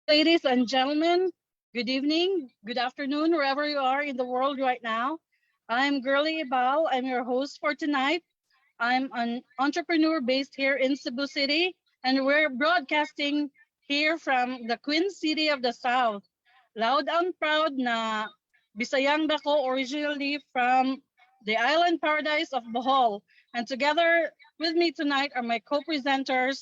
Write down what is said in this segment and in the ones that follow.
Ladies and gentlemen. Good evening, good afternoon, wherever you are in the world right now. I'm Girly Ibao. I'm your host for tonight. I'm an entrepreneur based here in Cebu City, and we're broadcasting here from the Queen City of the South. Loud and proud na Bisayang Dako, originally from the island paradise of Bohol. And together with me tonight are my co-presenters,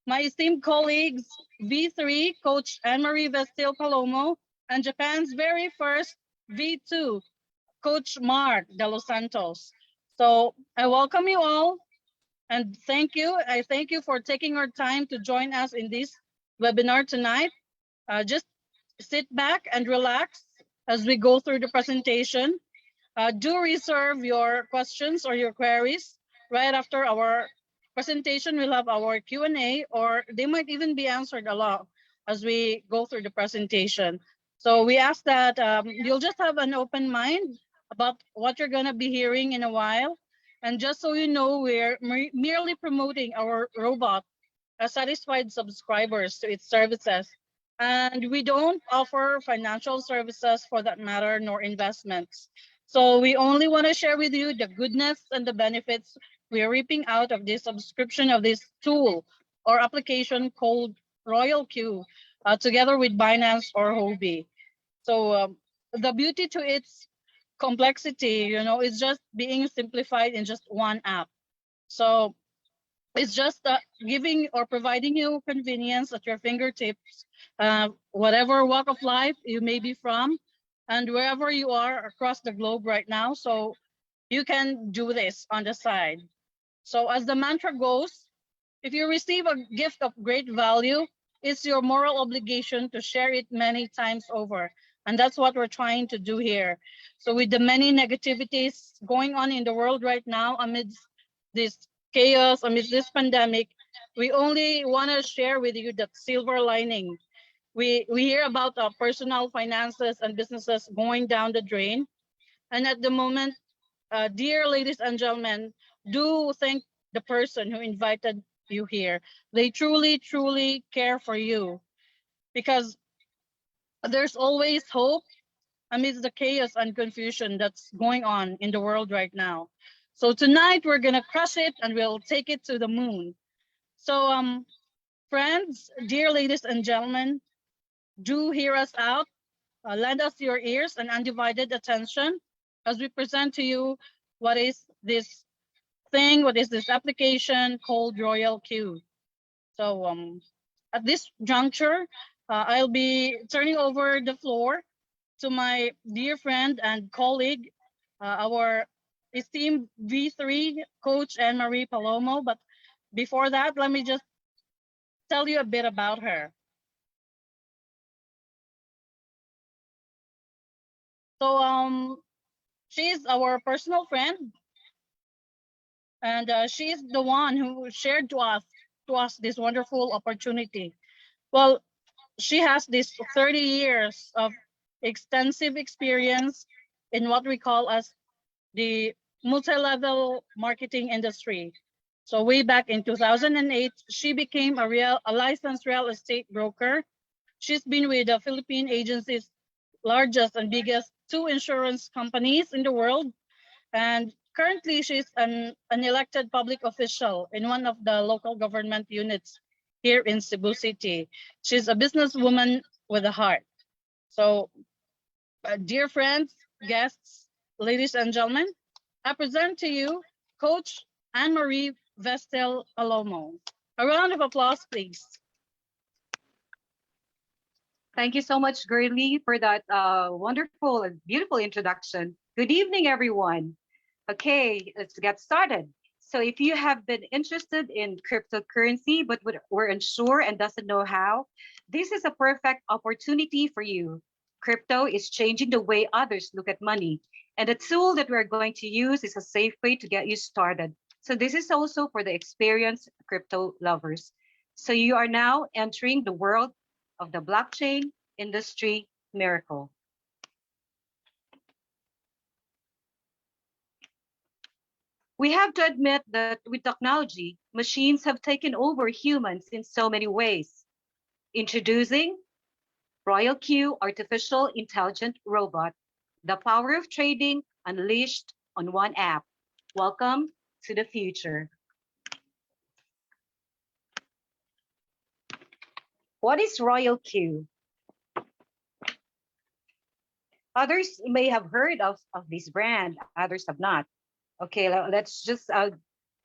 my esteemed colleagues, V3 coach Anne-Marie Vestil Palomo, and Japan's very first V2 coach Mark De Los Santos. So I welcome you all and thank you. I thank you for taking our time to join us in this webinar tonight. Just sit back and relax as we go through the presentation. Do reserve your questions or your queries right after our presentation. We'll have our Q&A, or they might even be answered along as we go through the presentation. So we ask that you'll just have an open mind about what you're going to be hearing in a while. And just so you know, we're merely promoting our robot as satisfied subscribers to its services. And we don't offer financial services for that matter, nor investments. So we only want to share with you the goodness and the benefits we are reaping out of this subscription of this tool or application called Royal Q, together with Binance or Huobi. So the beauty to its complexity, is just being simplified in just one app. So it's just giving or providing you convenience at your fingertips, whatever walk of life you may be from, and wherever you are across the globe right now. So you can do this on the side. So as the mantra goes, if you receive a gift of great value, it's your moral obligation to share it many times over. And that's what we're trying to do here. So with the many negativities going on in the world right now, amidst this chaos, amidst this pandemic, we only want to share with you that silver lining. We hear about personal finances and businesses going down the drain. And at the moment, dear ladies and gentlemen, do thank the person who invited you here. They truly, truly care for you because there's always hope amidst the chaos and confusion that's going on in the world right now. So tonight we're gonna crush it and we'll take it to the moon. So friends, dear ladies and gentlemen, do hear us out. Lend us your ears and undivided attention as we present to you what is this what is this application called Royal Q. So at this juncture, I'll be turning over the floor to my dear friend and colleague, our esteemed V3 coach Anne-Marie Palomo. But before that, let me just tell you a bit about her. So she's our personal friend, and she's the one who shared to us this wonderful opportunity. Well, she has this 30 years of extensive experience in what we call as the multi-level marketing industry. So way back in 2008, she became a licensed real estate broker. She's been with the Philippine agency's largest and biggest two insurance companies in the world. And currently, she's an elected public official in one of the local government units here in Cebu City. She's a businesswoman with a heart. So, dear friends, guests, ladies and gentlemen, I present to you Coach Anne-Marie Vestel Palomo. A round of applause, please. Thank you so much, Gurley, for that wonderful and beautiful introduction. Good evening, everyone. Okay, let's get started. So if you have been interested in cryptocurrency but were unsure and doesn't know how, this is a perfect opportunity for you. Crypto is changing the way others look at money. And the tool that we're going to use is a safe way to get you started. So this is also for the experienced crypto lovers. So you are now entering the world of the blockchain industry miracle. We have to admit that with technology, machines have taken over humans in so many ways. Introducing Royal Q Artificial Intelligent Robot, the power of trading unleashed on one app. Welcome to the future. What is Royal Q? Others may have heard of this brand, others have not. Okay, let's just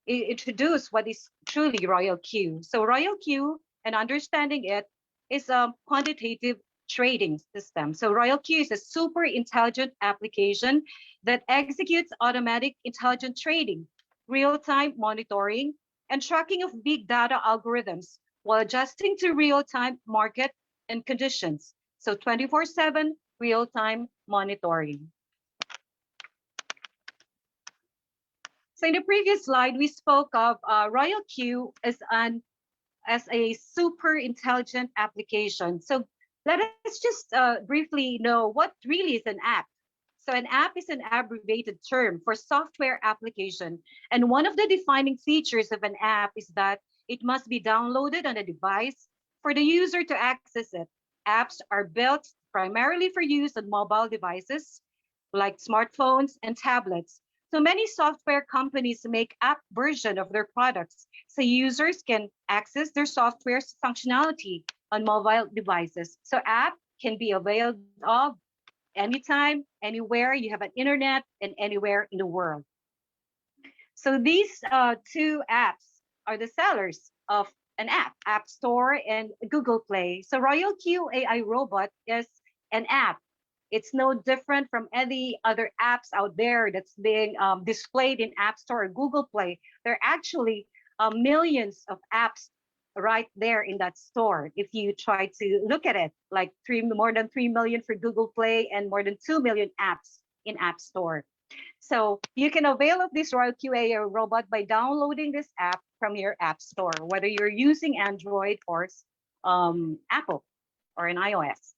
introduce what is truly Royal Q. So Royal Q, and understanding it, is a quantitative trading system. So Royal Q is a super intelligent application that executes automatic intelligent trading, real-time monitoring, and tracking of big data algorithms while adjusting to real-time market and conditions. So 24/7 real-time monitoring. So in the previous slide, we spoke of Royal Q as a super intelligent application. So let us just briefly know what really is an app. So an app is an abbreviated term for software application. And one of the defining features of an app is that it must be downloaded on a device for the user to access it. Apps are built primarily for use on mobile devices like smartphones and tablets. So many software companies make app version of their products so users can access their software's functionality on mobile devices. So app can be availed of anytime, anywhere you have an internet and anywhere in the world. So these two apps are the sellers of an app, App Store and Google Play. So Royal Q AI Robot is an app. It's no different from any other apps out there that's being displayed in App Store or Google Play. There are actually millions of apps right there in that store. If you try to look at it, like more than 3 million for Google Play and more than 2 million apps in App Store. So you can avail of this Royal QA robot by downloading this app from your app store, whether you're using Android or Apple or an iOS.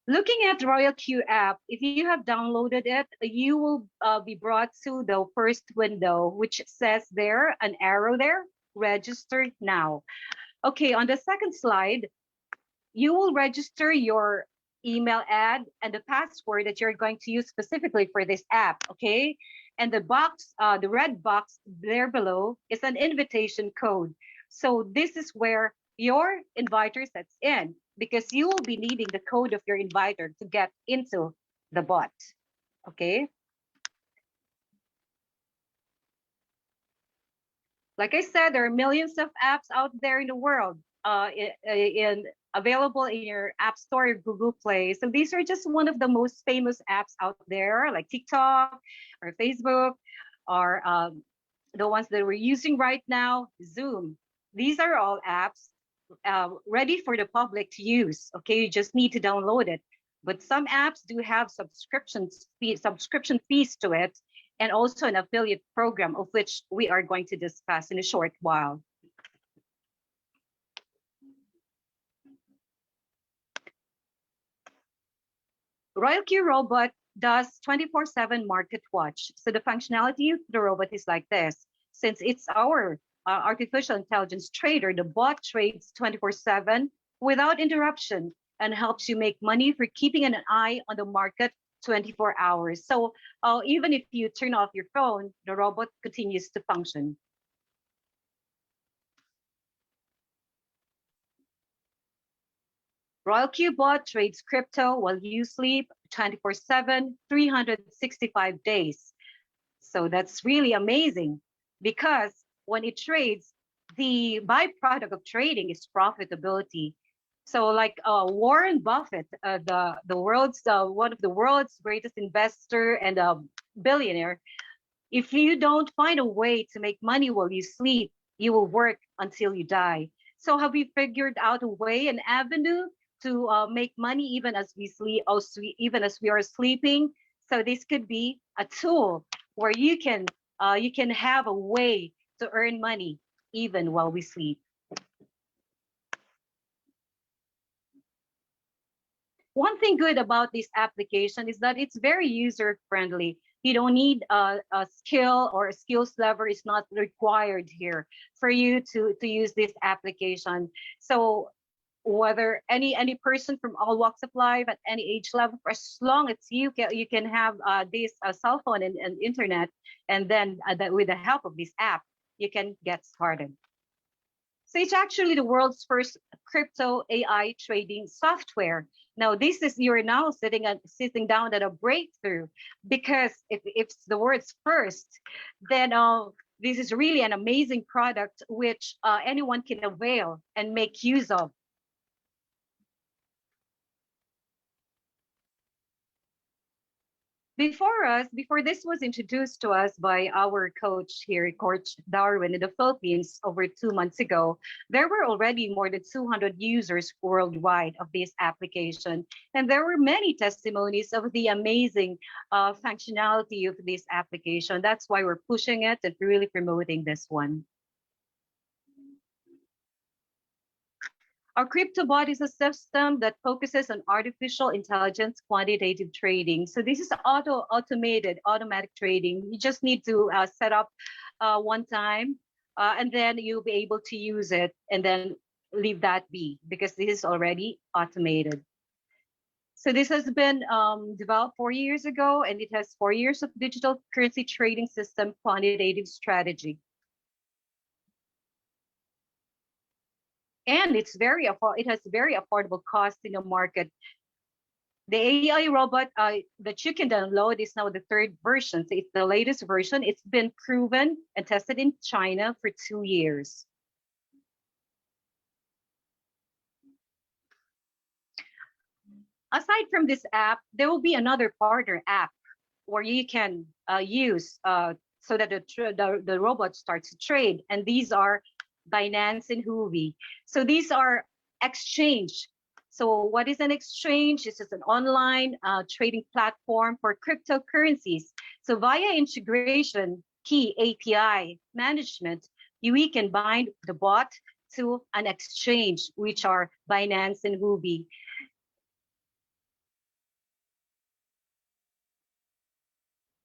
Looking at Royal Q app, if you have downloaded it, you will be brought to the first window, which says there, an arrow there, register now. Okay, on the second slide, you will register your email ad and the password that you're going to use specifically for this app, okay? And the box, the red box there below is an invitation code. So this is where your inviter sets in because you will be needing the code of your inviter to get into the bot, okay? Like I said, there are millions of apps out there in the world, available in your App Store or Google Play. So these are just one of the most famous apps out there, like TikTok or Facebook, or the ones that we're using right now, Zoom. These are all apps ready for the public to use. Okay, you just need to download it. But some apps do have subscription fees to it, and also an affiliate program, of which we are going to discuss in a short while. Royal Q Robot does 24/7 market watch. So the functionality of the robot is like this. Since it's our artificial intelligence trader, the bot trades 24/7 without interruption and helps you make money for keeping an eye on the market 24 hours. So even if you turn off your phone, the robot continues to function. Royal Q Bot trades crypto while you sleep 24/7, 365 days. So that's really amazing because when it trades, the byproduct of trading is profitability. So like Warren Buffett, the world's one of the world's greatest investor and billionaire, if you don't find a way to make money while you sleep, you will work until you die. So have we figured out a way, an avenue to make money even as we sleep, also even as we are sleeping? So this could be a tool where you can have a way to earn money even while we sleep. One thing good about this application is that it's very user friendly. You don't need a skill, or a skills level is not required here for you to use this application. So whether any person from all walks of life at any age level, for as long as you can have this cell phone and internet, and then with the help of this app, you can get started. So it's actually the world's first crypto AI trading software. Now, this is, you're now sitting down at a breakthrough, because if the words first, then this is really an amazing product which anyone can avail and make use of. Before this was introduced to us by our coach here, Coach Darwin, in the Philippines over 2 months ago, there were already more than 200 users worldwide of this application. And there were many testimonies of the amazing functionality of this application. That's why we're pushing it and really promoting this one. Our CryptoBot is a system that focuses on artificial intelligence quantitative trading. So this is automatic trading. You just need to set up one time, and then you'll be able to use it, and then leave that be, because this is already automated. So this has been developed 4 years ago, and it has 4 years of digital currency trading system quantitative strategy. And it has very affordable cost in the market. The AI robot that you can download is now the third version. So it's the latest version. It's been proven and tested in China for 2 years. Aside from this app, there will be another partner app where you can use so that the robot starts to trade. And these are Binance and Huobi. So these are exchange. So what is an exchange? It's just an online trading platform for cryptocurrencies. So via integration, key API management, we can bind the bot to an exchange, which are Binance and Huobi.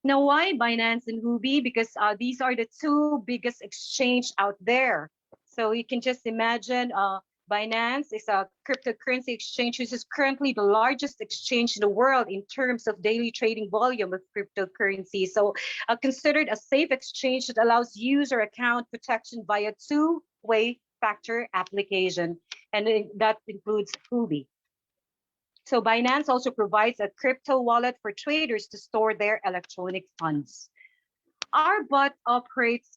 Now, why Binance and Huobi? Because these are the two biggest exchange out there. So you can just imagine Binance is a cryptocurrency exchange, which is currently the largest exchange in the world in terms of daily trading volume of cryptocurrency. So considered a safe exchange that allows user account protection via two-way factor application. And that includes Huobi. So Binance also provides a crypto wallet for traders to store their electronic funds. Our bot operates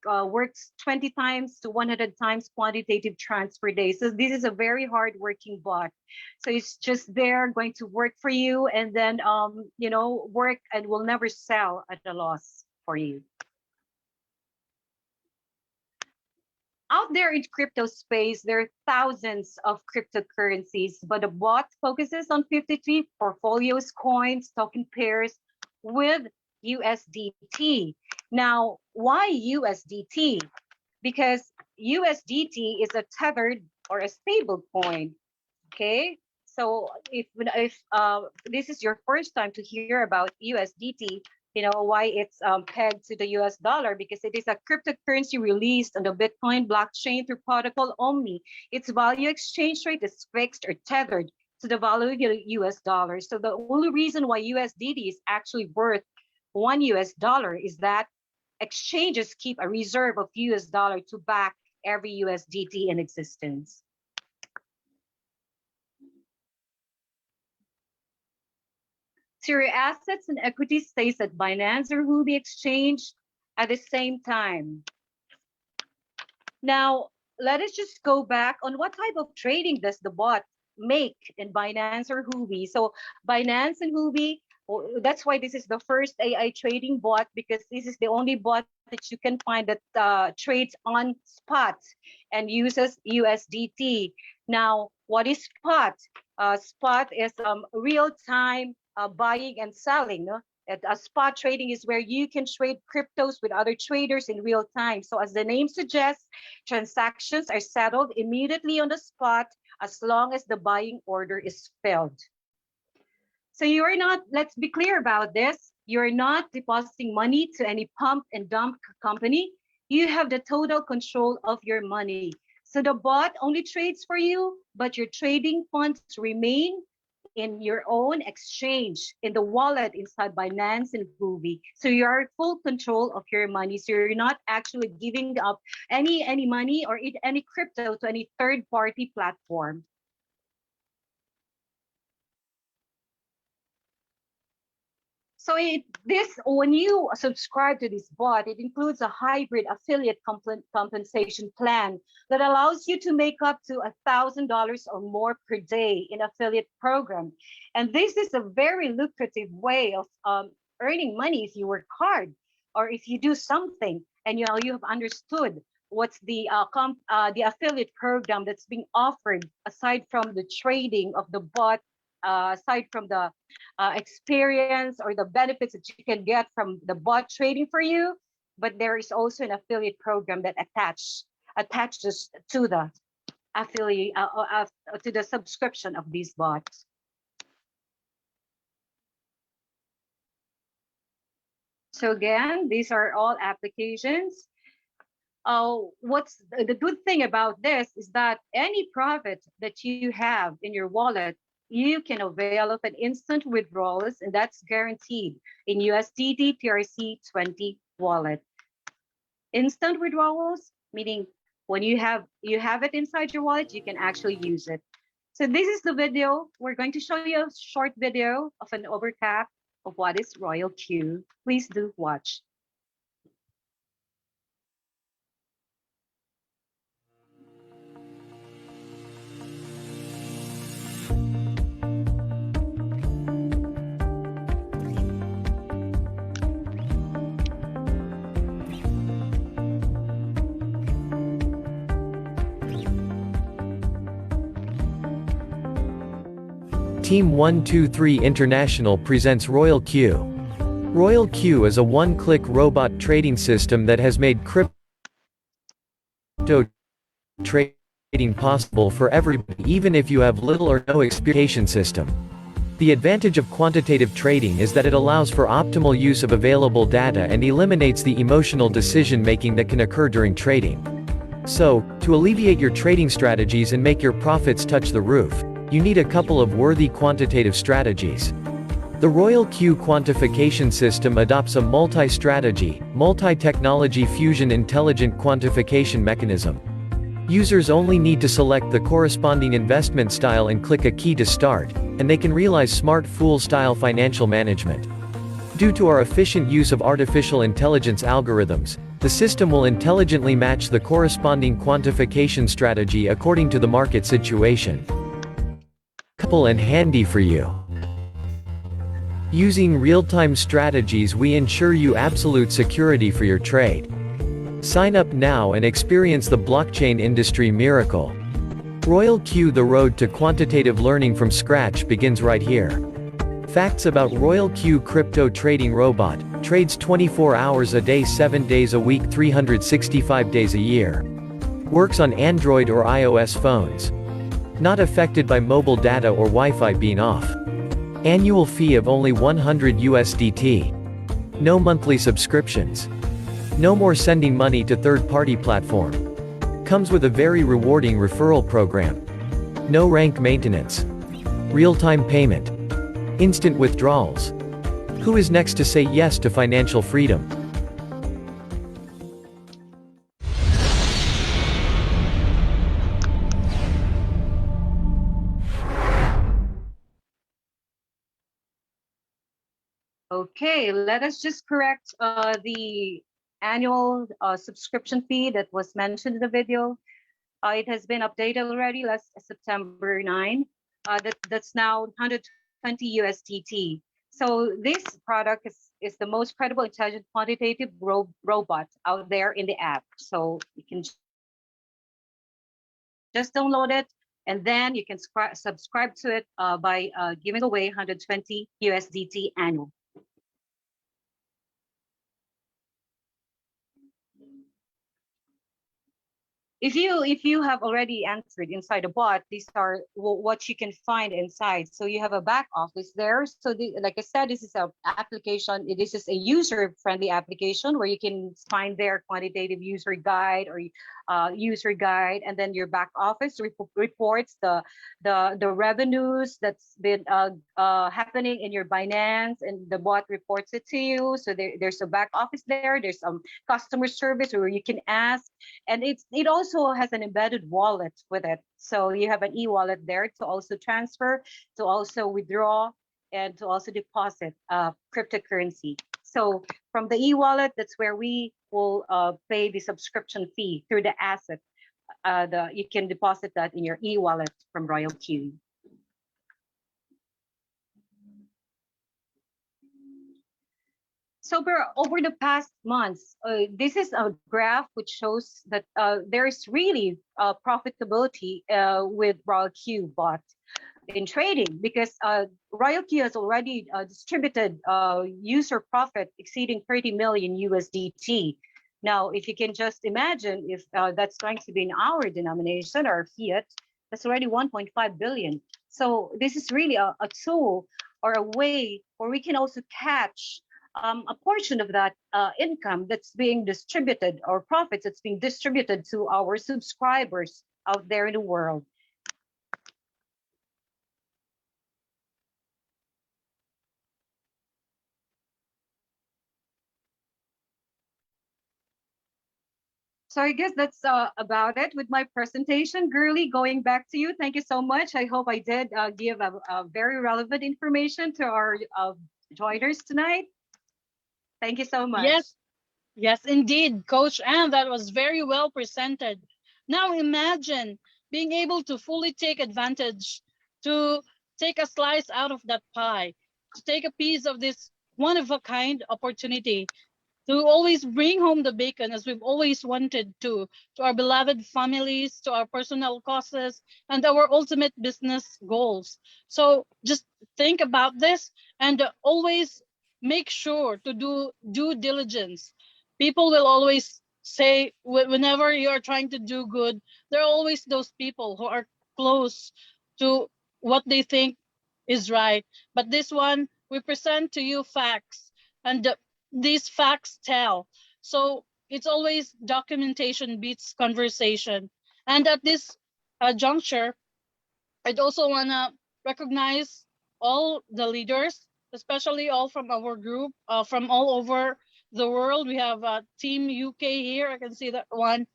works 20 times to 100 times quantitative transfer day. So this is a very hard working bot. So it's just there going to work for you, and then work, and will never sell at a loss for you. Out there in crypto space, there are thousands of cryptocurrencies, but the bot focuses on 53 portfolios, coins, token pairs with USDT. Now, why USDT? Because USDT is a tethered or a stable coin. Okay, so if this is your first time to hear about USDT, you know why it's pegged to the US dollar, because it is a cryptocurrency released on the Bitcoin blockchain through protocol Omni. Its value exchange rate is fixed or tethered to the value of the US dollar. So the only reason why USDT is actually worth $1 is that exchanges keep a reserve of US dollar to back every USDT in existence. So your assets and equities stays at Binance or Huobi exchange at the same time. Now, let us just go back on what type of trading does the bot make in Binance or Huobi. So Binance and Huobi, that's why this is the first AI trading bot, because this is the only bot that you can find that trades on spot and uses USDT. Now, what is spot? Spot is real-time buying and selling. No? Spot trading is where you can trade cryptos with other traders in real time. So as the name suggests, transactions are settled immediately on the spot as long as the buying order is filled. So you are not, let's be clear about this, You're not depositing money to any pump and dump company. You have the total control of your money. So the bot only trades for you, but your trading funds remain in your own exchange in the wallet inside Binance and Huobi. So you are full control of your money. So you're not actually giving up any money or any crypto to any third party platform. So when you subscribe to this bot, it includes a hybrid affiliate compensation plan that allows you to make up to $1,000 or more per day in affiliate program. And this is a very lucrative way of earning money if you work hard or if you do something and you have understood what's the affiliate program that's being offered aside from the trading of the bot, aside from the experience or the benefits that you can get from the bot trading for you, but there is also an affiliate program that attaches to the affiliate to the subscription of these bots. So again, these are all applications. What's the good thing about this is that any profit that you have in your wallet, you can avail of an instant withdrawals, and that's guaranteed in USDT TRC20 wallet. Instant withdrawals, meaning when you have it inside your wallet, you can actually use it. So this is the video. We're going to show you a short video of an overcap of what is Royal Q. Please do watch. Team 123 International presents Royal Q. Royal Q is a one-click robot trading system that has made crypto trading possible for everybody, even if you have little or no experience system. The advantage of quantitative trading is that it allows for optimal use of available data and eliminates the emotional decision-making that can occur during trading. So, to alleviate your trading strategies and make your profits touch the roof, you need a couple of worthy quantitative strategies. The Royal Q quantification system adopts a multi-strategy, multi-technology fusion intelligent quantification mechanism. Users only need to select the corresponding investment style and click a key to start, and they can realize smart fool-style financial management. Due to our efficient use of artificial intelligence algorithms, the system will intelligently match the corresponding quantification strategy according to the market situation. Couple and handy for you. Using real-time strategies, we ensure you absolute security for your trade. Sign up now and experience the blockchain industry miracle. Royal Q, the road to quantitative learning from scratch begins right here. Facts about Royal Q crypto trading robot: trades 24 hours a day, 7 days a week, 365 days a year. Works on Android or iOS phones. Not affected by mobile data or Wi-Fi being off. Annual fee of only 100 USDT. No monthly subscriptions. No more sending money to third-party platform. Comes with a very rewarding referral program. No rank maintenance. Real-time payment. Instant withdrawals. Who is next to say yes to financial freedom? Okay, let us just correct the annual subscription fee that was mentioned in the video. It has been updated already last September 9. That's now 120 USDT. So this product is the most credible, intelligent, quantitative robot out there in the app. So you can just download it, and then you can subscribe to it by giving away 120 USDT annual. if you have already entered inside a bot, these are what you can find inside. So you have a back office there. So like I said, this is a application. This is a user friendly application where you can find their quantitative user guide or user guide, and then your back office reports the revenues that's been happening in your Binance, and the bot reports it to you. So there's a back office there. There's customer service where you can ask, and it also has an embedded wallet with it. So you have an e-wallet there to also transfer, to also withdraw, and to also deposit cryptocurrency. So from the e-wallet, that's where we will pay the subscription fee through the asset. You can deposit that in your e-wallet from Royal Q. So over the past months, this is a graph which shows that there is really profitability with Royal Q bot in trading, because Royal Q has already distributed user profit exceeding 30 million USDT. Now, if you can just imagine, if that's going to be in our denomination or fiat, that's already 1.5 billion. So this is really a tool or a way where we can also catch a portion of that income that's being distributed, or profits that's being distributed to our subscribers out there in the world. So I guess that's about it with my presentation. Girly, going back to you. Thank you so much. I hope I did give a very relevant information to our joiners tonight. Thank you so much. Yes, indeed, Coach Ann, that was very well presented. Now imagine being able to fully take advantage, to take a slice out of that pie, to take a piece of this one-of-a-kind opportunity, to always bring home the bacon as we've always wanted to our beloved families, to our personal causes, and our ultimate business goals. So just think about this, and always make sure to do due diligence. People will always say, whenever you are trying to do good, there are always those people who are close to what they think is right. But this one, we present to you facts, and these facts tell. So it's always documentation beats conversation. And at this juncture, I'd also want to recognize all the leaders, especially all from our group, from all over the world. We have Team UK here. I can see that one.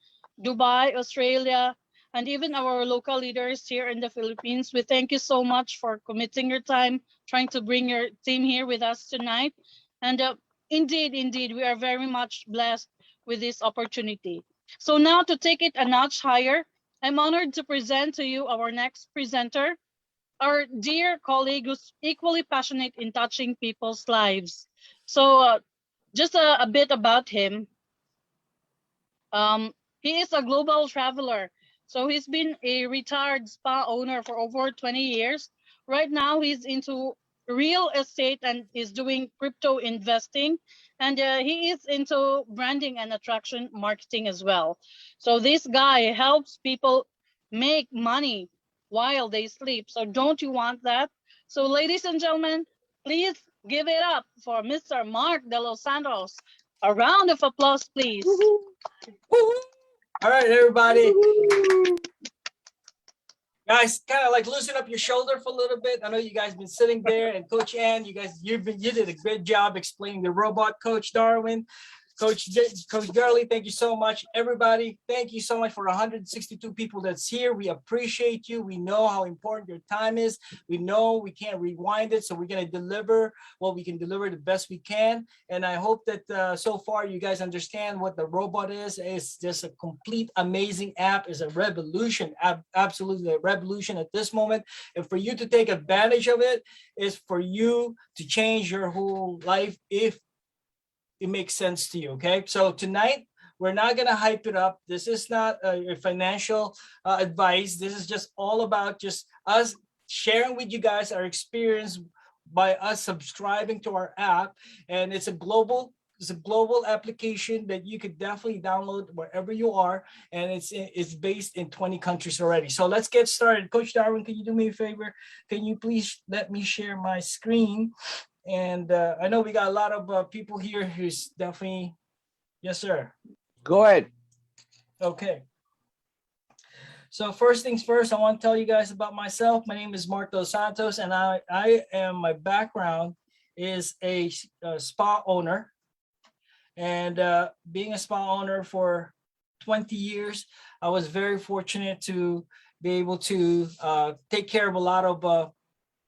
Dubai, Australia, and even our local leaders here in the Philippines. We thank you so much for committing your time, trying to bring your team here with us tonight. And indeed, we are very much blessed with this opportunity. So now, to take it a notch higher, I'm honored to present to you our next presenter, our dear colleague who's equally passionate in touching people's lives. So just a bit about him. He is a global traveler. So he's been a retired spa owner for over 20 years. Right now, he's into real estate and is doing crypto investing. And he is into branding and attraction marketing as well. So this guy helps people make money while they sleep. So don't you want that? So ladies and gentlemen, please give it up for Mr. Mark De Los Santos. A round of applause, please. All right, everybody. Guys, kind of like loosen up your shoulder for a little bit. I know you guys been sitting there, and Coach Ann, you did a good job explaining the robot. Coach Darwin, Coach Gurley, thank you so much. Everybody, thank you so much for 162 people that's here. We appreciate you. We know how important your time is. We know we can't rewind it, so we're going to deliver what we can deliver the best we can. And I hope that so far you guys understand what the robot is. It's just a complete amazing app. It's a revolution, absolutely a revolution at this moment. And for you to take advantage of it is for you to change your whole life if it makes sense to you. Okay, so tonight we're not gonna hype it up. This is not a financial advice. This is just all about just us sharing with you guys our experience by us subscribing to our app. And it's a global It's a global application that you could definitely download wherever you are, and it's based in 20 countries already. So let's get started. Coach Darwin, can you do me a favor? Can you please let me share my screen? And I know we got a lot of people here who's definitely, yes, sir. Go ahead. Okay. So first things first, I want to tell you guys about myself. My name is Mark Dos Santos, and my background is a spa owner. And being a spa owner for 20 years, I was very fortunate to be able to take care of a lot of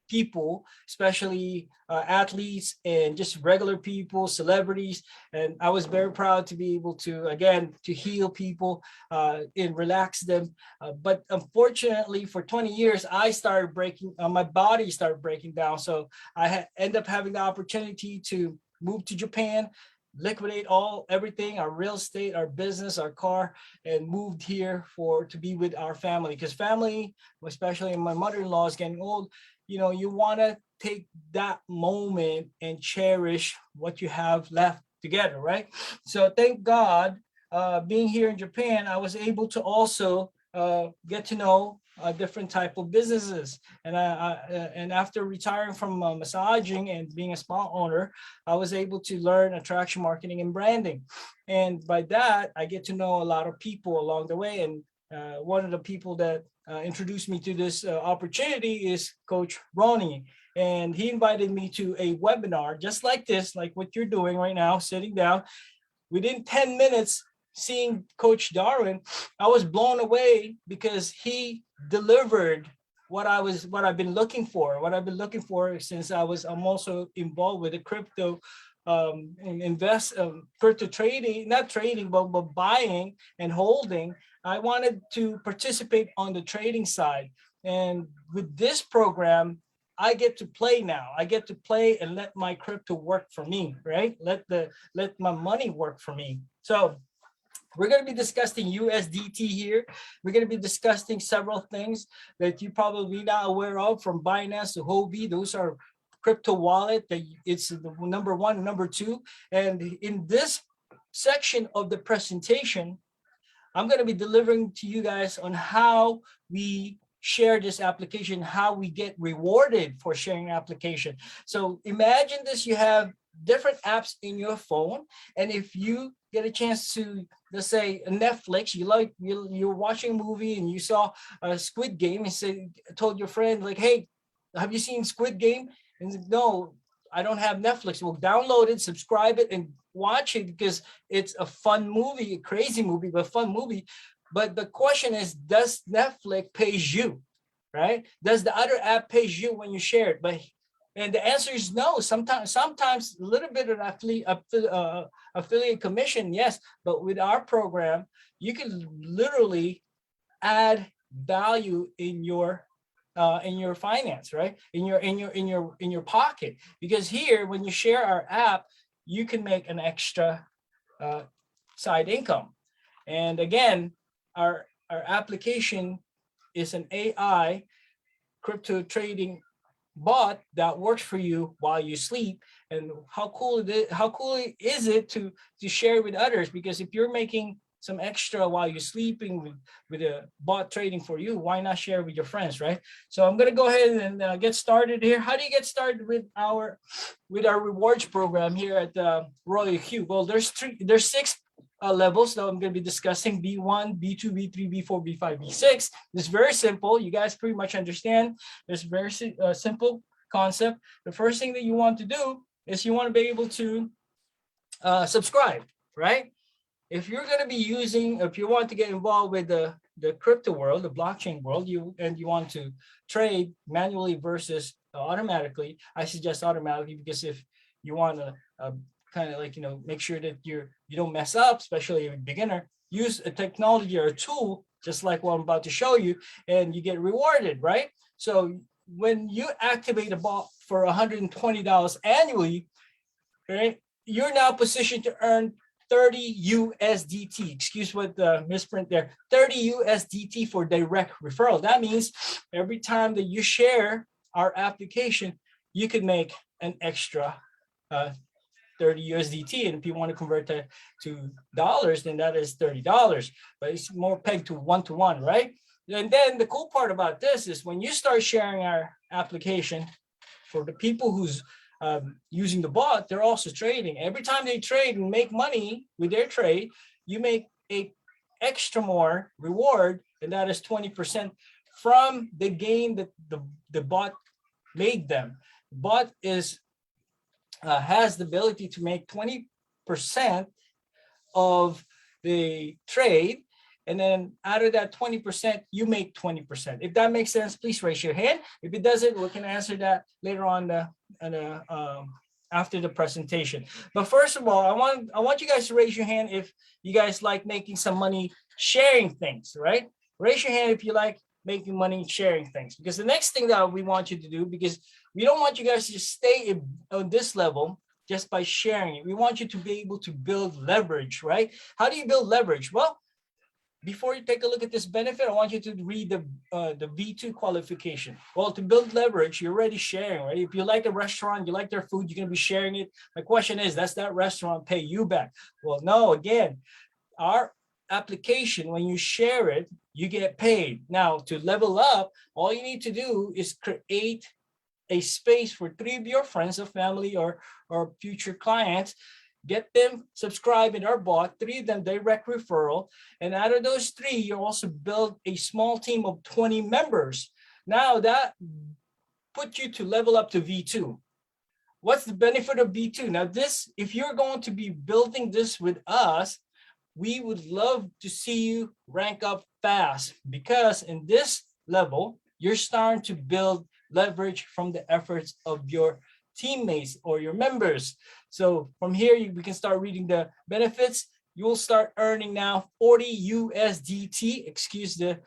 people, especially athletes and just regular people, celebrities. And I was very proud to be able to, again, to heal people and relax them. But unfortunately, for 20 years, I started my body started breaking down. So I end up having the opportunity to move to Japan, liquidate everything, our real estate, our business, our car, and moved here to be with our family. Because family, especially my mother-in-law, is getting old. You know, you want to take that moment and cherish what you have left together, right? So thank God, being here in Japan, I was able to also get to know different type of businesses. And and after retiring from massaging and being a spa owner, I was able to learn attraction marketing and branding. And by that, I get to know a lot of people along the way. And one of the people that introduced me to this opportunity is Coach Ronnie. And he invited me to a webinar just like this, like what you're doing right now, sitting down. Within 10 minutes, seeing Coach Darwin, I was blown away because he delivered what I've been looking for, since I'm also involved with the crypto crypto trading, not trading, but buying and holding. I wanted to participate on the trading side. And with this program, I get to play now. I get to play and let my crypto work for me, right? Let my money work for me. So we're going to be discussing USDT here. We're going to be discussing several things that you probably not aware of, from Binance to Huobi. Those are crypto wallet that it's the number one and number two. And in this section of the presentation, I'm going to be delivering to you guys on how we share this application, how we get rewarded for sharing application. So imagine this: you have different apps in your phone, and if you get a chance to, let's say, Netflix, you're watching a movie and you saw a Squid Game, and told your friend, like, hey, have you seen Squid Game? And said, no, I don't have Netflix. Well, download it, subscribe it, and watch it, because it's a fun movie, a crazy movie, but fun movie. But the question is, does Netflix pays you, right? Does the other app pays you when you share it? And the answer is no. Sometimes a little bit of affiliate commission, yes. But with our program, you can literally add value in your finance, right? In your pocket. Because here, when you share our app, you can make an extra side income. And again, our application is an AI crypto trading bot that works for you while you sleep. And how cool is it to share with others? Because if you're making some extra while you're sleeping with a bot trading for you, why not share with your friends, right? So I'm gonna go ahead and get started here. How do you get started with our rewards program here at Royal Q? Well, there's 6 levels that I'm going to be discussing: B1, B2, B3, B4, B5, B6. It's very simple. You guys pretty much understand. It's very simple concept. The first thing that you want to do is you want to be able to subscribe, right? If you're going to be if you want to get involved with the crypto world, the blockchain world, you want to trade manually versus automatically, I suggest automatically, because if you want to kind of like, make sure that you don't mess up, especially if you're a beginner, use a technology or a tool just like what I'm about to show you, and you get rewarded, right? So when you activate a bot for $120 annually, right, you're now positioned to earn 30 USDT, excuse what the misprint there, 30 USDT for direct referral. That means every time that you share our application, you could make an extra 30 USDT. And if you want to convert that to dollars, then that is $30. But it's more pegged to one, right? And then the cool part about this is when you start sharing our application, for the people who's using the bot, they're also trading. Every time they trade and make money with their trade, you make a extra more reward, and that is 20% from the gain that the bot made them. The bot has the ability to make 20% of the trade, and then out of that 20%, you make 20%. If that makes sense, please raise your hand. If it doesn't, we can answer that later on after the presentation. But first of all, I want you guys to raise your hand if you guys like making some money sharing things, right? Raise your hand if you like making money sharing things, because the next thing that we want you to do, because we don't want you guys to just stay on this level just by sharing it. We want you to be able to build leverage, right? How do you build leverage? Well, before you take a look at this benefit, I want you to read the V2 qualification. Well, to build leverage, you're already sharing, right? If you like a restaurant, you like their food, you're going to be sharing it. My question is, does that restaurant pay you back? Well, no, again, our application, when you share it, you get paid. Now, to level up, all you need to do is create a space for 3 of your friends or family or future clients. Get them subscribed in our bot, 3 of them direct referral. And out of those 3, you also build a small team of 20 members. Now that puts you to level up to V2. What's the benefit of V2? Now this, if you're going to be building this with us, we would love to see you rank up fast, because in this level, you're starting to build leverage from the efforts of your teammates or your members. So from here, we can start reading the benefits. You will start earning now 40 USDT, excuse the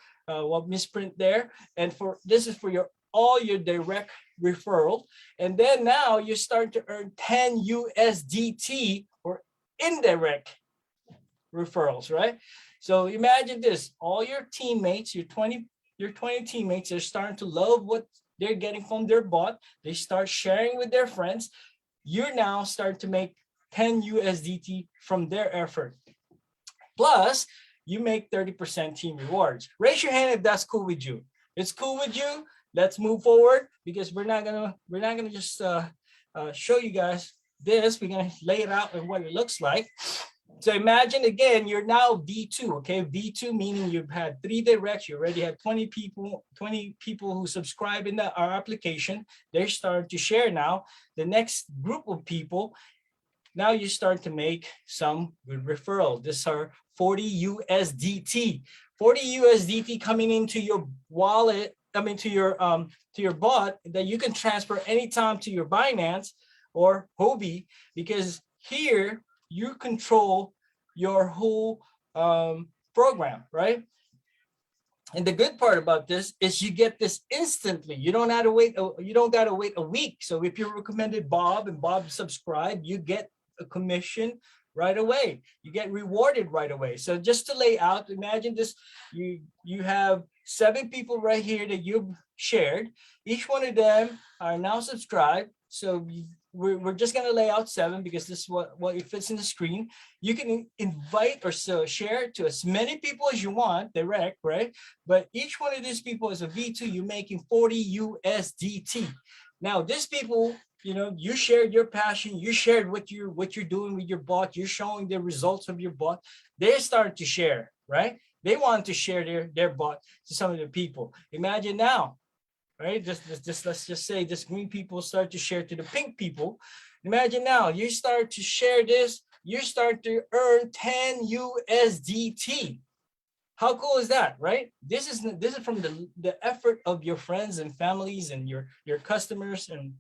misprint there. And this is for all your direct referral. And then now you start to earn 10 USDT for indirect referrals, right? So imagine this, all your teammates, your 20 teammates are starting to love what they're getting from their bot. They start sharing with their friends. You're now starting to make 10 USDT from their effort. Plus, you make 30% team rewards. Raise your hand if that's cool with you. It's cool with you. Let's move forward, because we're not gonna just show you guys this. We're gonna lay it out and what it looks like. So imagine again, you're now V2, okay? V2 meaning you've had 3 directs, you already have 20 people who subscribe in our application. They're starting to share now. The next group of people, now you start to make some good referral. These are 40 USDT. 40 USDT coming into your wallet, to your bot that you can transfer anytime to your Binance or Huobi, because here you control your whole program, right? And the good part about this is you get this instantly. You don't have to wait. You don't got to wait a week. So if you recommended Bob and Bob subscribed, you get a commission right away. You get rewarded right away. So just to lay out, imagine this: you have 7 people right here that you've shared. Each one of them are now subscribed. So we're just going to lay out 7 because this is what it fits in the screen. You can invite or share to as many people as you want, direct, right? But each one of these people is a V2, you're making 40 USDT. Now, these people, you shared your passion, you shared what you're doing with your bot, you're showing the results of your bot. They're starting to share, right? They want to share their bot to some of the people. Imagine now, right? Let's just say this green people start to share to the pink people. Imagine now you start to share this, you start to earn 10 USDT. How cool is that, right? This is from the effort of your friends and families and your customers, and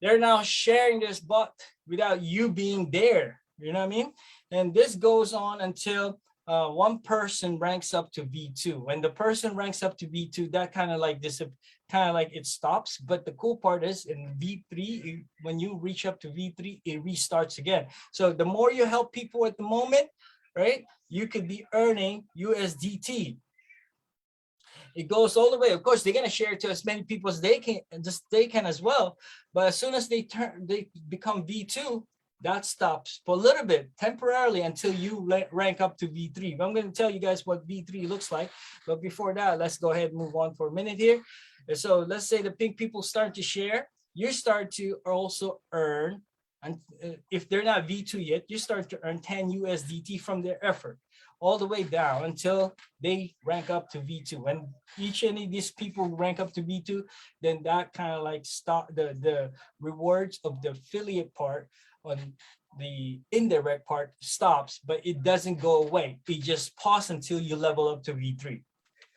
they're now sharing this bot without you being there. You know what I mean? And this goes on until one person ranks up to V2. When the person ranks up to V2, that kind of like it stops. But the cool part is in V3, when you reach up to V3, it restarts again. So the more you help people at the moment, right, you could be earning USDT. It goes all the way. Of course, they're gonna share it to as many people as they can as well. But as soon as they become V2, that stops for a little bit temporarily until you rank up to V3. But I'm going to tell you guys what V3 looks like. But before that, let's go ahead and move on for a minute here. And so let's say the pink people start to share. You start to also earn, and if they're not V2 yet, you start to earn 10 USDT from their effort, all the way down until they rank up to V2. When each and of these people rank up to V2, then that kind of like stop the rewards of the affiliate part on the indirect part stops, but it doesn't go away. It just pauses until you level up to V3.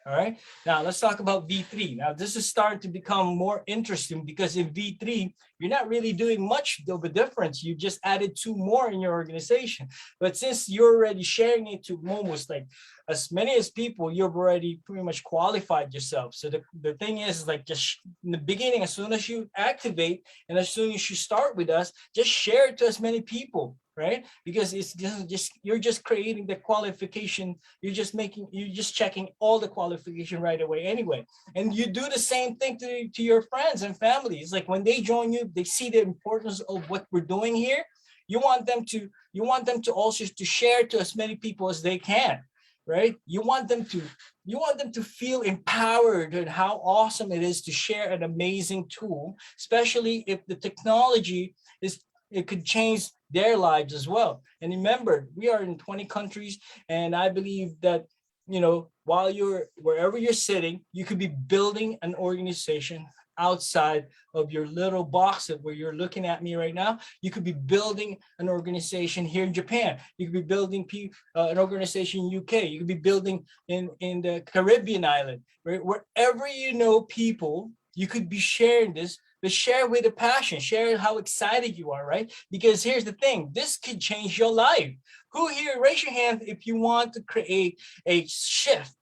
All right, now let's talk about V3. Now this is starting to become more interesting because in V3, you're not really doing much of a difference. You just added 2 more in your organization. But since you're already sharing it to almost like as many as people, you've already pretty much qualified yourself. So the thing is like just in the beginning, as soon as you activate and as soon as you start with us, just share it to as many people, right? Because it's just you're just creating the qualification. You're just checking all the qualification right away anyway. And you do the same thing to your friends and families. Like when they join you, they see the importance of what we're doing here. You want them to also to share to as many people as they can, right? You want them to feel empowered and how awesome it is to share an amazing tool, especially if the technology it could change their lives as well. And remember, we are in 20 countries, and I believe that, you know, while wherever you're sitting, you could be building an organization outside of your little box where you're looking at me right now. You could be building an organization here in Japan. You could be building an organization in UK. You could be building in the Caribbean island, right? Wherever you know people, you could be sharing this, but share with a passion, share how excited you are, right? Because here's the thing, this could change your life. Who here, raise your hand if you want to create a shift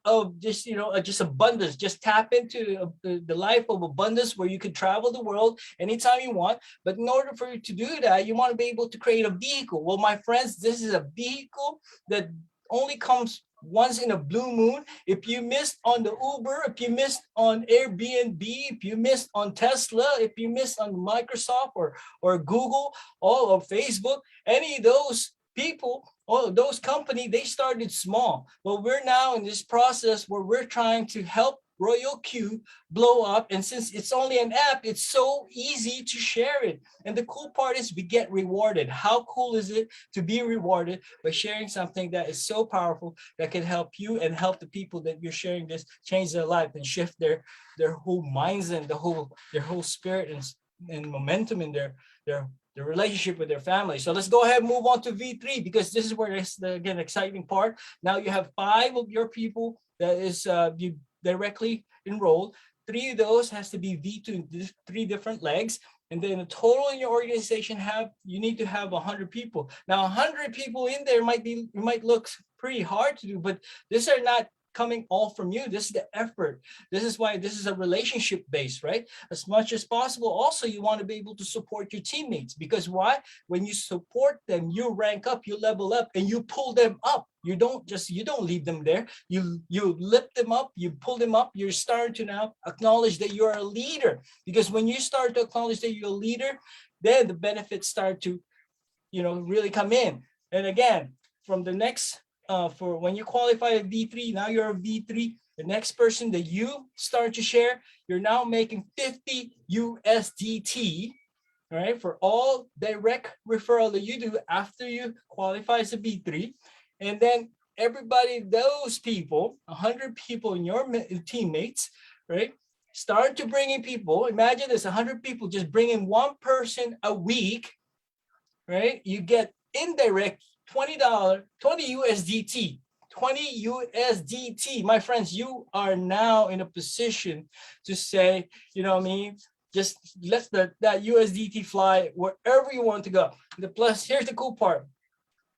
of just, you know, just abundance, just tap into the life of abundance where you could travel the world anytime you want. But in order for you to do that, you want to be able to create a vehicle. Well, my friends, this is a vehicle that only comes once in a blue moon. If you missed on the Uber, if you missed on Airbnb, if you missed on Tesla, if you missed on Microsoft or Google or Facebook, any of those people, all of those companies, they started small. Well, we're now in this process where we're trying to help Royal Q blow up. And since it's only an app, it's so easy to share it. And the cool part is we get rewarded. How cool is it to be rewarded by sharing something that is so powerful that can help you and help the people that you're sharing this change their life and shift their whole minds and their whole spirit and momentum in their relationship with their family. So let's go ahead and move on to V3 because this is where it's the again exciting part. Now you have 5 of your people that is you directly enrolled. 3 of those has to be V2 in 3 different legs. And then the total in your organization you need to have 100 people. Now 100 people in there might look pretty hard to do, but these are not coming all from you. This is the effort. This is why this is a relationship based, right? As much as possible. Also, you want to be able to support your teammates because why? When you support them, you rank up, you level up, and you pull them up. You don't leave them there. You lift them up, you pull them up. You're starting to now acknowledge that you're a leader, because when you start to acknowledge that you're a leader, then the benefits start to, you know, really come in. And again, from the next for when you qualify a V3, now you're a V3, the next person that you start to share, you're now making 50 USDT, right? For all direct referral that you do after you qualify as a V3. And then everybody, those people, 100 people in your teammates, right? Start to bring in people. Imagine this, 100 people just bring in 1 person a week, right? You get indirect $20, 20 USDT, 20 USDT. My friends, you are now in a position to say, you know what I mean? Just let that USDT fly wherever you want to go. Plus, here's the cool part.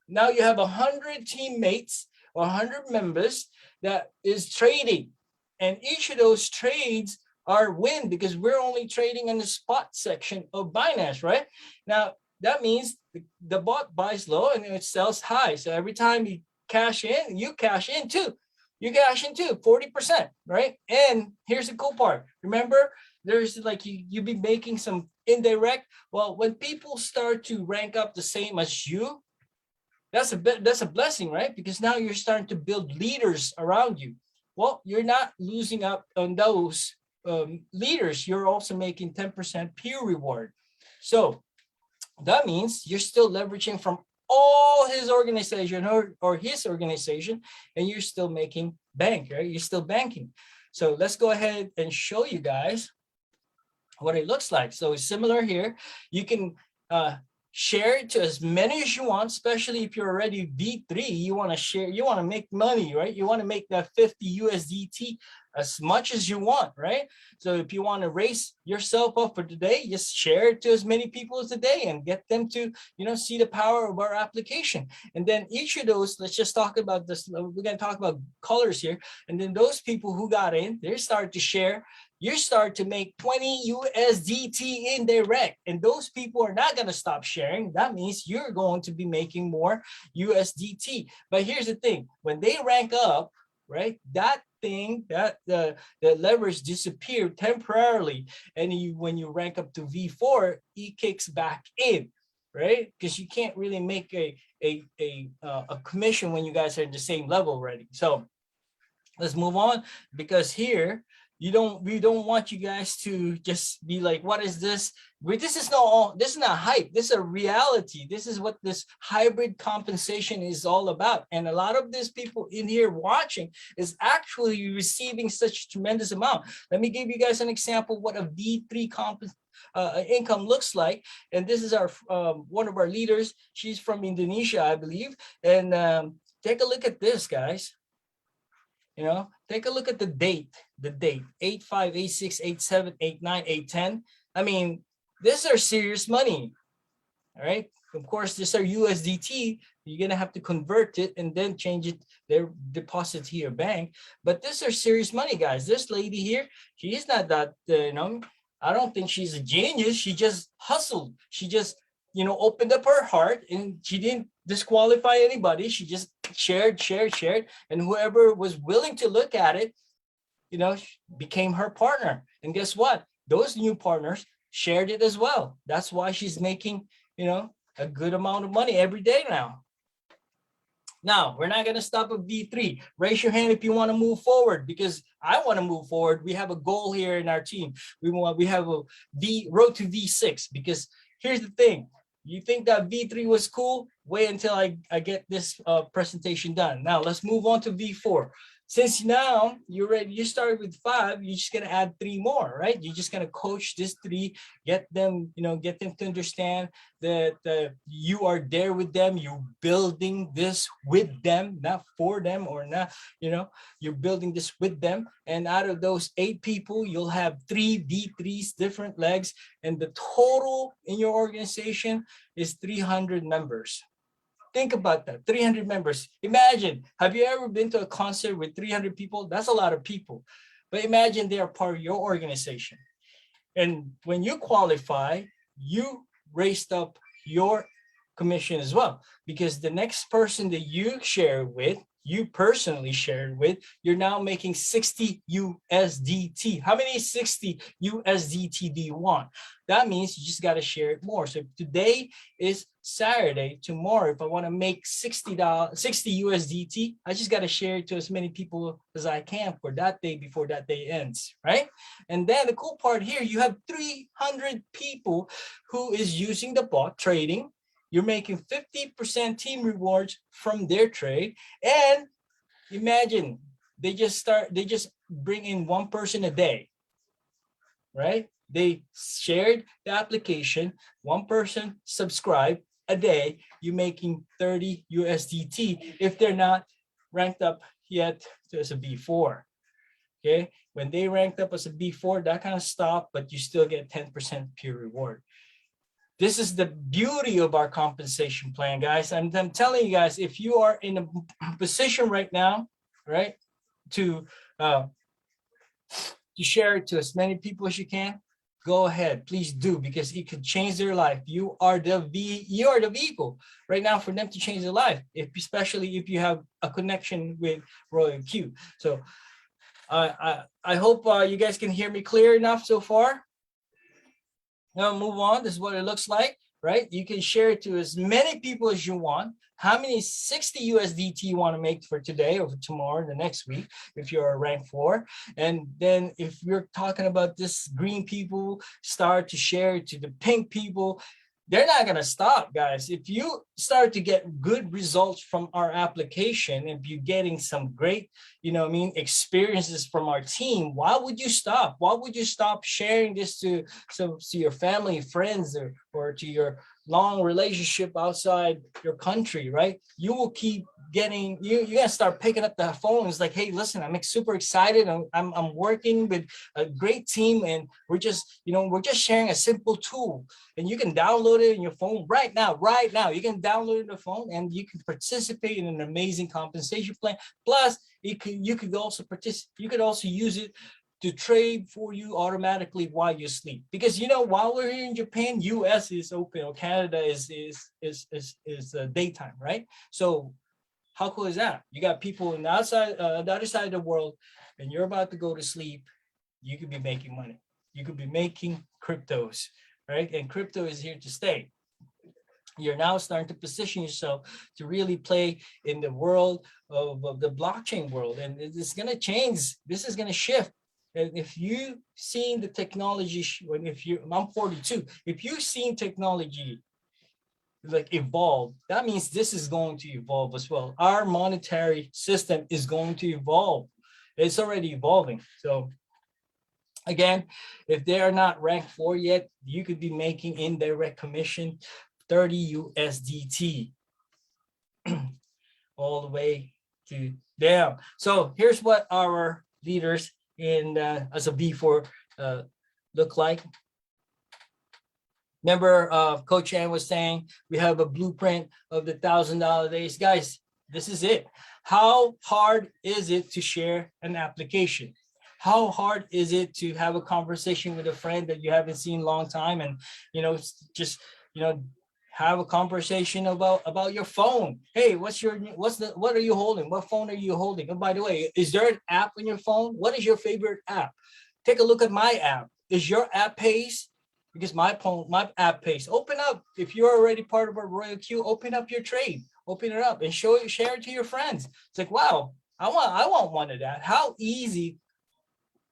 Now you have 100 teammates or 100 members that is trading. And each of those trades are win because we're only trading in the spot section of Binance, right? Now, that means the bot buys low and it sells high. So every time you cash in too. you cash in too, 40%, right? And here's the cool part. Remember, there's like you be making some indirect. Well, when people start to rank up the same as you, that's a blessing, right? Because now you're starting to build leaders around you. Well, you're not losing out on those leaders. You're also making 10% peer reward. So that means you're still leveraging from all his organization or his organization, and you're still making bank, right? You're still banking. So let's go ahead and show you guys what it looks like. So it's similar here. You can share it to as many as you want, especially if you're already V3, you want to share, you want to make money, right? You want to make that 50 USDT as much as you want, right? So if you want to raise yourself up for today, just share it to as many people as today and get them to, see the power of our application. And then each of those, let's just talk about this. We're going to talk about colors here. And then those people who got in, they start to share. You start to make 20 USDT indirect, and those people are not going to stop sharing. That means you're going to be making more USDT. But here's the thing, when they rank up, right, that thing, that the leverage disappeared temporarily. And when you rank up to V4, it kicks back in, right? Because you can't really make a commission when you guys are at the same level already. So let's move on, because here, we don't want you guys to just be like, what is this? This is not hype. This is a reality. This is what this hybrid compensation is all about. And a lot of these people in here watching is actually receiving such a tremendous amount. Let me give you guys an example of what a V3 income looks like. And this is our one of our leaders. She's from Indonesia, I believe. And take a look at this, guys. Take a look at the date, 8/5, 8/6, 8/7, 8/9, 8/10. I mean, these are serious money. All right. Of course, these are USDT. You're going to have to convert it and then change it, their deposit to your bank. But these are serious money, guys. This lady here, she is not that, I don't think she's a genius. She just hustled. She just, opened up her heart, and she didn't disqualify anybody. She just shared, and whoever was willing to look at it, became her partner. And guess what? Those new partners shared it as well. That's why she's making, a good amount of money every day now. Now, we're not going to stop at V3. Raise your hand if you want to move forward, because I want to move forward. We have a goal here in our team. We have a road to V6, because here's the thing. You think that V3 was cool? Wait until I get this presentation done. Now let's move on to V4. Since now you're ready, you started with 5, you're just gonna add 3 more, right? You're just gonna coach this 3, get them to understand that you are there with them. You're building this with them, not for them, or not. You're building this with them. And out of those 8 people, you'll have 3 V3s, different legs, and the total in your organization is 300 members. Think about that, 300 members. Imagine, have you ever been to a concert with 300 people? That's a lot of people. But imagine they are part of your organization. And when you qualify, you raised up your commission as well, because the next person that you share with, you personally shared with, you're now making 60 USDT. How many 60 USDT do you want? That means you just got to share it more. So if today is Saturday, tomorrow, if I want to make $60, 60 USDT, I just got to share it to as many people as I can for that day before that day ends, right? And then the cool part here, you have 300 people who is using the bot trading. You're making 50% team rewards from their trade. And imagine they just bring in 1 person a day, right? They shared the application, 1 person subscribed a day, you're making 30 USDT if they're not ranked up yet as a B4. Okay, when they ranked up as a B4, that kind of stop, but you still get 10% pure reward. This is the beauty of our compensation plan, guys. I'm telling you guys, if you are in a position right now, right, to share it to as many people as you can, go ahead, please do, because it could change their life. You are the vehicle right now for them to change their life, especially if you have a connection with Royal Q. So I hope you guys can hear me clear enough so far. Now move on. This is what it looks like, right? You can share it to as many people as you want. How many 60 USDT you want to make for today or for tomorrow, the next week, if you're a rank 4. And then if you're talking about this green people, start to share it to the pink people. They're not going to stop, guys. If you start to get good results from our application, if you're getting some great, experiences from our team, why would you stop? Why would you stop sharing this to your family, friends, or to your long relationship outside your country, right? You will keep getting, you're gonna start picking up the phone. It's like, hey, listen, I'm super excited. I'm working with a great team, and we're just sharing a simple tool, and you can download it in your phone right now. You can download it in the phone, and you can participate in an amazing compensation plan. Plus, you could also use it to trade for you automatically while you sleep. Because while we're here in Japan, US is open, or Canada is daytime, right? So how cool is that? You got people on the other side of the world, and you're about to go to sleep. You could be making money. You could be making cryptos, right? And crypto is here to stay. You're now starting to position yourself to really play in the world of the blockchain world, and it's going to change. This is going to shift. And if you've seen the technology, I'm 42, if you've seen technology like evolve, that means this is going to evolve as well. Our monetary system is going to evolve. It's already evolving. So again, if they are not ranked 4 yet, you could be making indirect commission 30 USDT all the way to down. So here's what our leaders in as a V4 look like. Remember, Coach Ann was saying we have a blueprint of the $1,000 days. Guys, this is it. How hard is it to share an application? How hard is it to have a conversation with a friend that you haven't seen in a long time, and have a conversation about your phone? Hey, what are you holding? What phone are you holding? And by the way, is there an app on your phone? What is your favorite app? Take a look at my app. Is your app pays? Because my app pays. Open up. If you're already part of a Royal Q, open up your trade. Open it up and share it to your friends. It's like, wow, I want one of that. How easy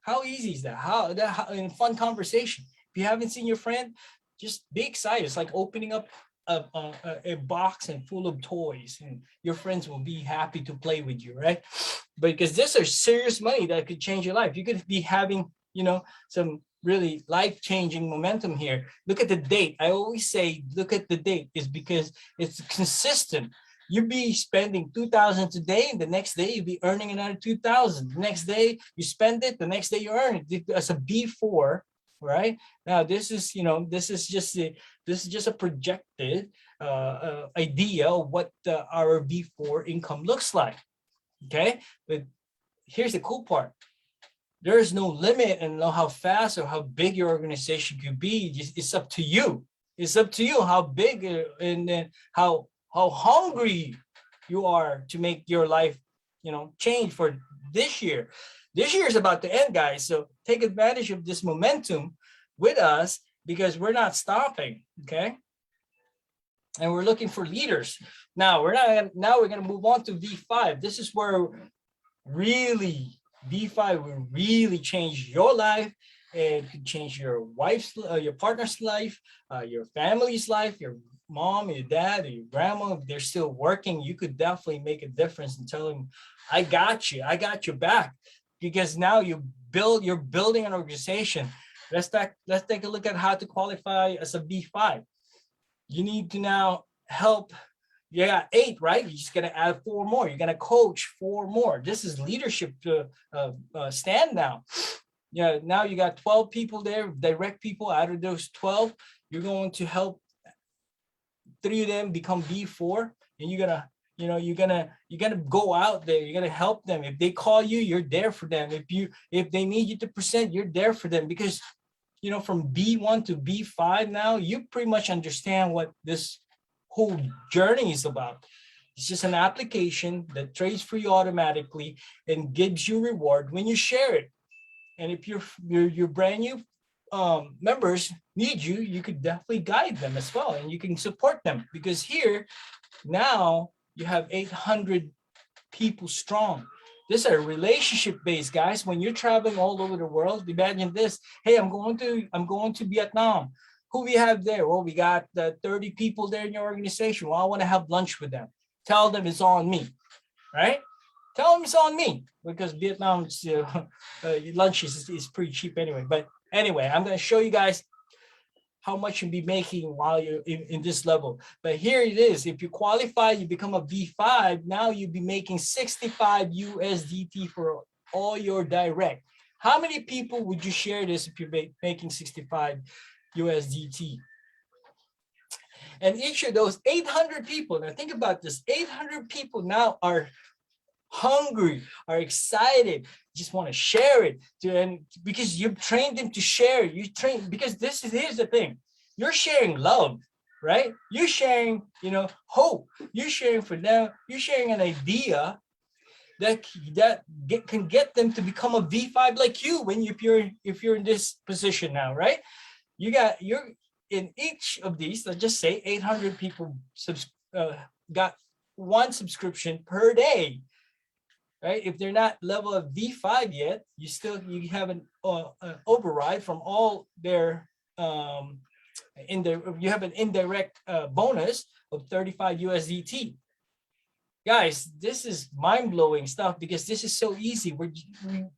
is that? How in fun conversation. If you haven't seen your friend, just be excited. It's like opening up a box and full of toys, and your friends will be happy to play with you, right? Because this is serious money that could change your life. You could be having, some really life-changing momentum here. Look at the date. I always say, look at the date, is because it's consistent. You be spending 2,000 today, and the next day you be earning another 2,000. The next day you spend it, the next day you earn it. As a B4, right? Now this is just a projected idea of what our V4 income looks like. Okay, but here's the cool part. There is no limit and know how fast or how big your organization could be. It's up to you. It's up to you how big and then how hungry you are to make your life, change for this year. This year is about to end, guys. So take advantage of this momentum with us, because we're not stopping. Okay. And we're looking for leaders. Now we're going to move on to V5. This is where V5 will really change your life. It could change your wife's, your partner's life, your family's life, your mom, your dad, or your grandma. If they're still working, you could definitely make a difference and tell them, I got you. I got your back. Because now you're building an organization. Let's take a look at how to qualify as a V5. You need to now help. You got 8, right? You're just gonna add 4 more. You're gonna coach 4 more. This is leadership stand now. Yeah, now you got 12 people there, direct people. Out of those 12, you're going to help 3 of them become V4, and you're gonna go out there. You're gonna help them. If they call you, you're there for them. If they need you to present, you're there for them, because from B1 to B5 now, you pretty much understand what this whole journey is about. It's just an application that trades for you automatically and gives you reward when you share it. And if your brand new members need you, you could definitely guide them as well, and you can support them, because here now you have 800 people strong. This is a relationship based, guys. When you're traveling all over the world, imagine this. Hey, I'm going to Vietnam. Who we have there? Well, we got 30 people there in your organization. Well, I want to have lunch with them. Tell them it's on me, right? Tell them it's on me, because Vietnam's lunch is pretty cheap anyway. But anyway, I'm going to show you guys how much you'll be making while you're in this level. But here it is. If you qualify, you become a V5. Now you'll be making 65 USDT for all your direct. How many people would you share this if you're making 65 USDT? And each of those 800 people, now think about this, 800 people now are hungry, are excited, just want to share it, and because you've trained them to share. You train, because here's the thing, you're sharing love, right? You're sharing, hope. You're sharing for them. You're sharing an idea that can get them to become a V5 like you if you're in this position now, right? You're in each of these. Let's just say 800 people got one subscription per day. Right? If they're not level of V5 yet, you have an override from all their you have an indirect bonus of 35 USDT. Guys, this is mind-blowing stuff, because this is so easy.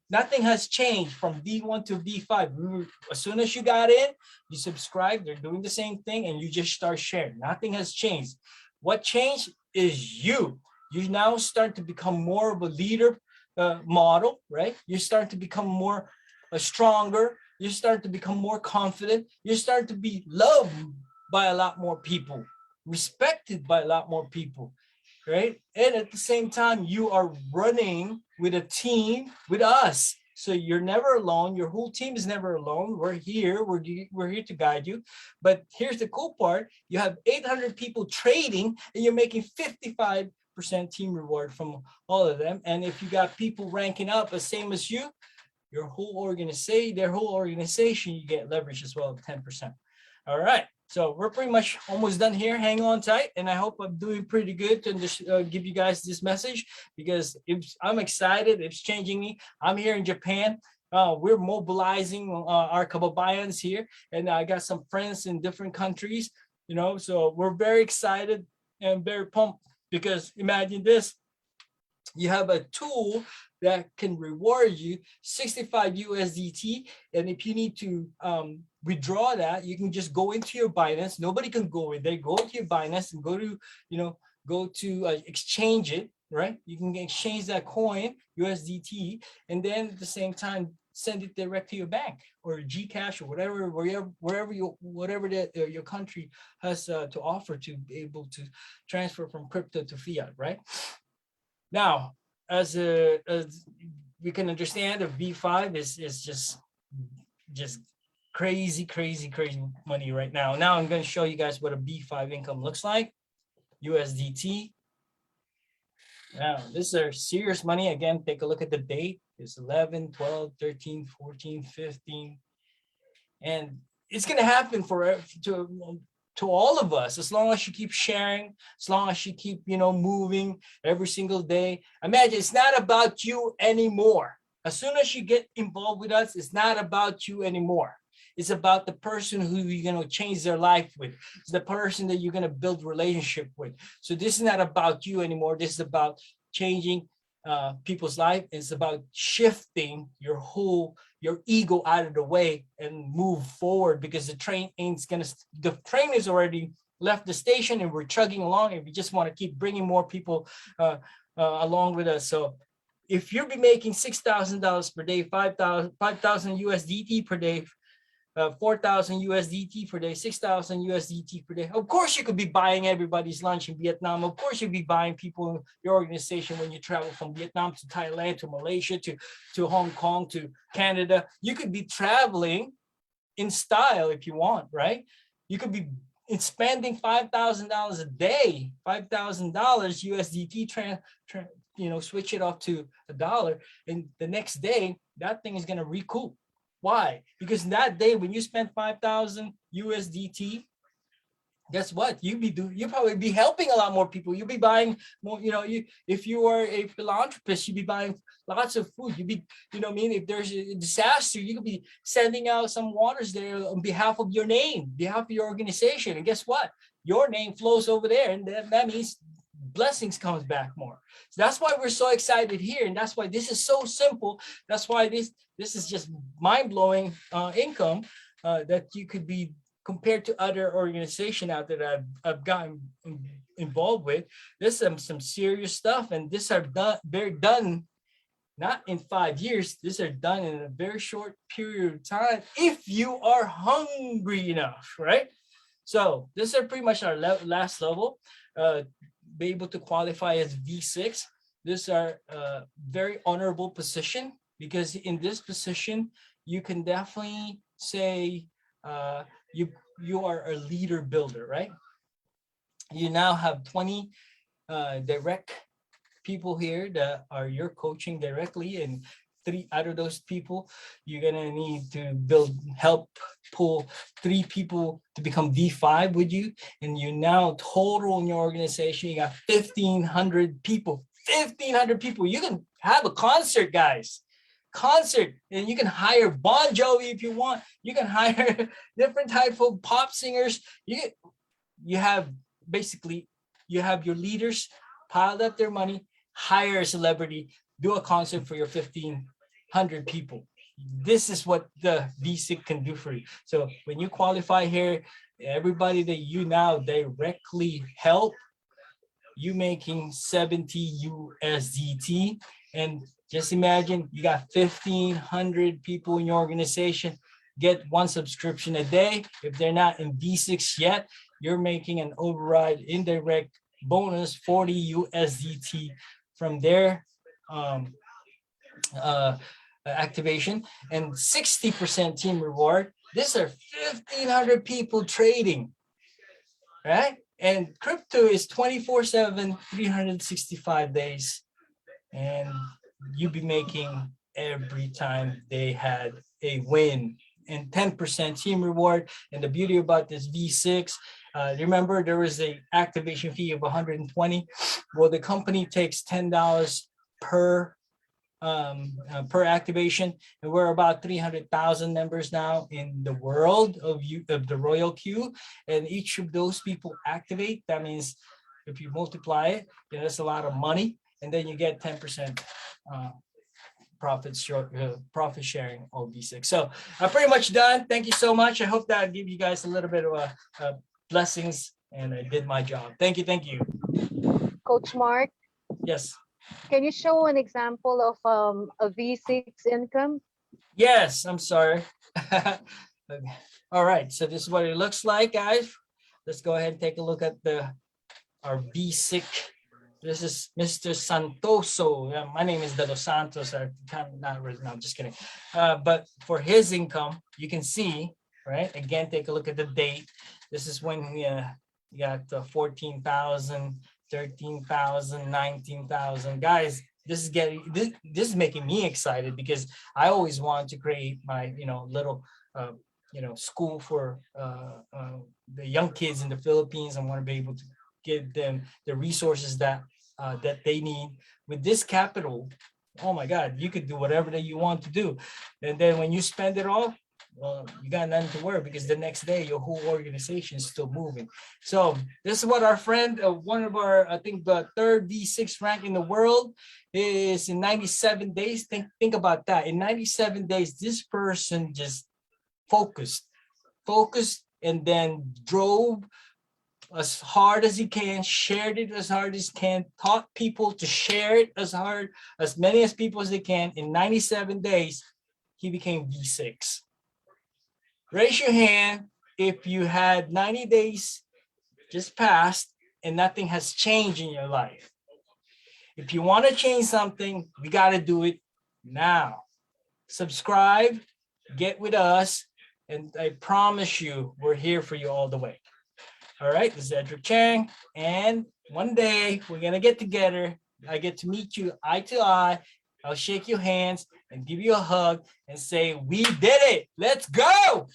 Nothing has changed from V1 to V5. As soon as you got in, you subscribe, they're doing the same thing, and you just start sharing. Nothing has changed. What changed is you. You now start to become more of a leader model, right? You start to become more stronger. You start to become more confident. You start to be loved by a lot more people, respected by a lot more people, right? And at the same time, you are running with a team with us. So you're never alone. Your whole team is never alone. We're here. We're here to guide you. But here's the cool part. You have 800 people trading, and you're making 55% team reward from all of them. And if you got people ranking up the same as you, their whole organization, you get leverage as well of 10%. All right. So we're pretty much almost done here. Hang on tight. And I hope I'm doing pretty good to give you guys this message, because I'm excited. It's changing me. I'm here in Japan. We're mobilizing our kababayans here. And I got some friends in different countries, so we're very excited and very pumped, because imagine this. You have a tool that can reward you 65 USDT. And if you need to withdraw that, you can just go into your Binance. Nobody can go in there. Go into your Binance and go to exchange it, right? You can exchange that coin, USDT, and then at the same time, send it direct to your bank or Gcash or whatever your country has to offer to be able to transfer from crypto to fiat, right? Now, as we can understand, a V5 is just crazy money right now. Now I'm going to show you guys what a B5 income looks like. USDT. Now, this is serious money. Again, take a look at the date. It's 11, 12, 13, 14, 15. And it's going to happen to all of us, as long as you keep sharing, as long as you keep, moving every single day. Imagine, it's not about you anymore. As soon as you get involved with us, it's not about you anymore. It's about the person who you're going to change their life with. It's the person that you're going to build relationship with. So this is not about you anymore. This is about changing people's life. It's about shifting your ego out of the way and move forward, because the train is already left the station and we're chugging along, and we just want to keep bringing more people along with us. So if you'll be making $6,000 per day, 5,000 USDT per day, 4,000 USDT per day, 6,000 USDT per day. Of course, you could be buying everybody's lunch in Vietnam. Of course, you'd be buying people in your organization when you travel from Vietnam to Thailand, to Malaysia, to Hong Kong, to Canada. You could be traveling in style if you want, right? You could be spending $5,000 a day, $5,000 USDT, switch it off to a dollar, and the next day that thing is going to recoup. Why? Because that day when you spend 5,000 USDT, guess what? You probably be helping a lot more people. You'll be buying more, if you are a philanthropist, you'd be buying lots of food. You'd be, if there's a disaster, you could be sending out some waters there on behalf of your name, behalf of your organization. And guess what? Your name flows over there, and that means blessings comes back more. So that's why we're so excited here, and that's why this is so simple. That's why this is just mind-blowing income that you could be compared to other organizations out there that I've gotten involved with. This is some serious stuff, and this are done not in 5 years. These are done in a very short period of time if you are hungry enough, right? So this is pretty much our last level. Be able to qualify as V6. These are a very honorable position, because in this position you can definitely say you are a leader builder, right? You now have 20 direct people here that are you're coaching directly, and 3 out of those people you're gonna need to help pull 3 people to become V5 with you, and you now total in your organization you got 1,500 people. 1,500 people. You can have a concert, guys. Concert, and you can hire Bon Jovi if you want. You can hire different type of pop singers. You have your leaders piled up their money, hire a celebrity, do a concert for your 1,500 people. This is what the V6 can do for you. So when you qualify here, everybody that you now directly help, you making 70 USDT. And just imagine you got 1,500 people in your organization, get 1 subscription a day. If they're not in V6 yet, you're making an override indirect bonus 40 USDT from their activation, and 60% team reward. These are 1,500 people trading, right? And crypto is 24/7, 365 days. And you'll be making every time they had a win, and 10% team reward. And the beauty about this V6, remember there was a activation fee of 120. Well, the company takes $10 per activation, and we're about 300,000 members now in the world of the Royal Queue, and each of those people activate. That means if you multiply it, that's a lot of money, and then you get 10% profit sharing of V6. So I'm pretty much done. Thank you so much. I hope that give you guys a little bit of blessings, and I did my job. Thank you. Coach Mark, Yes. can you show an example of a V6 income? Yes, I'm sorry. All right, so this is what it looks like, guys. Let's go ahead and take a look at our V6. This is Mr. Santoso. Yeah, my name is De Los Santos. I can't, not really, no, I'm just kidding. But for his income, you can see, right? Again, take a look at the date. This is when he got 14,000, 13,000, 19,000. Guys, this is making me excited, because I always want to create my little school for the young kids in the Philippines. I want to be able to give them the resources that they need. With this capital, oh my God, you could do whatever that you want to do. And then when you spend it all, well, you got nothing to worry, because the next day your whole organization is still moving. So this is what our friend, one of our, I think the 3rd V6 rank in the world, is in 97 days. Think about that. In 97 days, this person just focused, and then drove as hard as he can, shared it as hard as he can, taught people to share it as many as people as they can. In 97 days, he became V6. Raise your hand if you had 90 days just passed and nothing has changed in your life. If you want to change something, we got to do it now. Subscribe, get with us, And I promise you, we're here for you all the way. All right, this is Edric Chang. And one day we're going to get together. I get to meet you eye to eye. I'll shake your hands and give you a hug and say, we did it. Let's go.